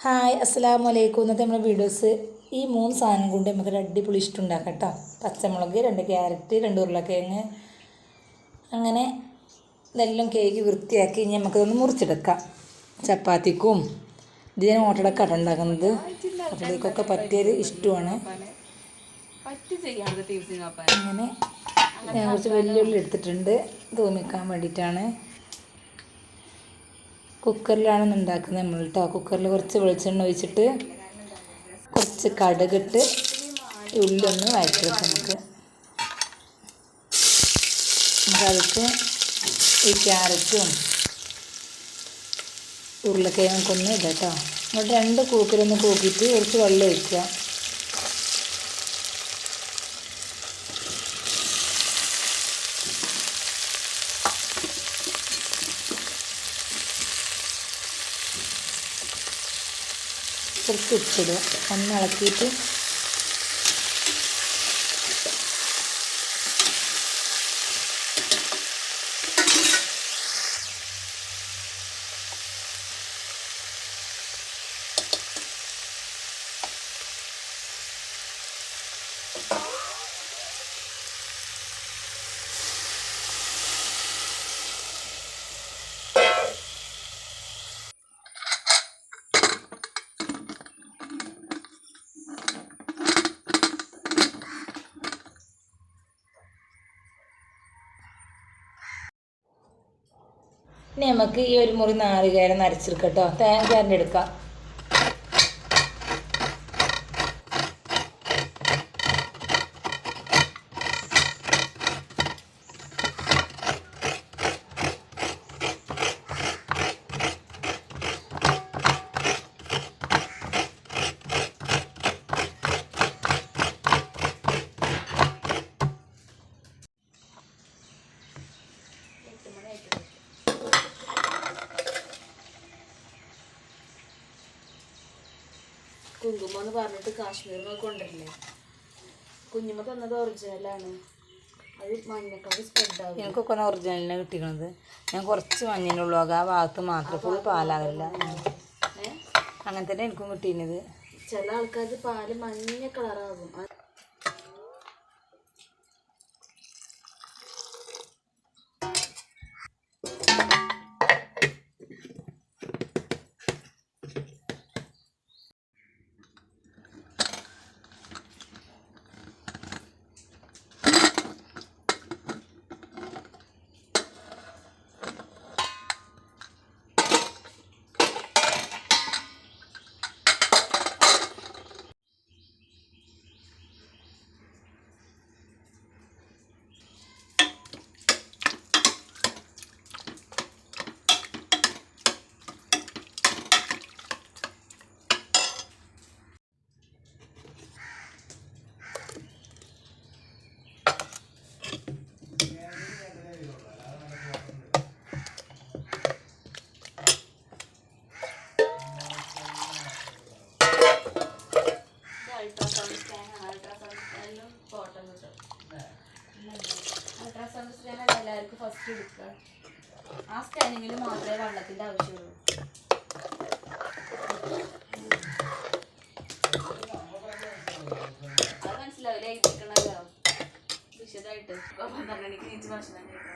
Hi അസ്സലാമു അലൈക്കും. ഇന്നത്തെ നമ്മുടെ വീഡിയോസ് ഈ 3 സാധനം കൊണ്ട് നമുക്കൊരു അടിപൊളി ഇഷ്ടം ഉണ്ടാക്കാം കേട്ടോ. പച്ചമുളക്, 2 ക്യാരറ്റ്, 2 ഉരുളക്കിഴങ്ങ്, അങ്ങനെ ഇതെല്ലാം കേക്ക് വൃത്തിയാക്കി ഇനി നമുക്കതൊന്ന് മുറിച്ചെടുക്കാം. ചപ്പാത്തിക്കും ഇതിന് ഓട്ടടക്കാണ് ഉണ്ടാക്കുന്നത്. ഓട്ടടക്കൊക്കെ പറ്റിയൊരു ഇഷ്ടമാണ്. അങ്ങനെ ഞാൻ കുറച്ച് വെല്ലുള്ളി എടുത്തിട്ടുണ്ട് തൂമിക്കാൻ വേണ്ടിയിട്ടാണ്. കുക്കറിലാണ് ഉണ്ടാക്കുന്നത് നമ്മൾ കേട്ടോ. കുക്കറിൽ കുറച്ച് വെളിച്ചെണ്ണ ഒഴിച്ചിട്ട് കുറച്ച് കടുകിട്ട് ഉള്ളി ഒന്ന് വഴറ്റിയെടുക്കാം. നമുക്കതിലേക്ക് ഈ ക്യാരറ്റും ഉരുളക്കിഴങ്ങൊക്കെ ഒന്ന് ഇടാം കേട്ടോ. എന്നിട്ട് 2 കൂക്കിലൊന്ന് കൂക്കിയിട്ട് കുറച്ച് വെള്ളം ഒഴിക്കുക. കുറച്ച് ഉപ്പിടുക. ഒന്ന് ഇളക്കിയിട്ട് ഇനി നമുക്ക് ഈ ഒരു മുറി നാളികേരം നരച്ചെടുക്കാം കേട്ടോ. തേങ്ങ എടുക്കാം. കുങ്കുമം എന്ന് പറഞ്ഞിട്ട് കാശ്മീരിൽ കൊണ്ടുവരില്ലേ, കുഞ്ഞുമ്മ തന്നത് ഒറിജിനലാണ്. അത് മഞ്ഞക്കളർ സ്പ്രെഡ് ആകും. എനിക്കൊക്കെ ഒന്ന് ഒറിജിനലിനെ കിട്ടിക്കണത്. ഞാൻ കുറച്ച് മഞ്ഞളുള്ളൂ, ആ ഭാഗത്ത് മാത്രം, ഫുൾ പാലാകില്ല. അങ്ങനെ തന്നെ എനിക്കും കിട്ടിയത്. ചില ആൾക്കാർക്ക് പാല് മഞ്ഞ കളറാകും. അൾട്രാസൗണ്ട് സ്കാനർ എല്ലാവർക്കും ഫസ്റ്റ് എടുക്കുക. ആ സ്കാനിങ്ങിൽ മാത്രമേ വെള്ളത്തിൻ്റെ ആവശ്യമുള്ളൂ. അത് മനസ്സിലാവില്ല, എഴുതിക്കണല്ലോ വിശദമായിട്ട്. 12 മണിക്ക് നീച്ച് ഭക്ഷണം കഴിക്കണം.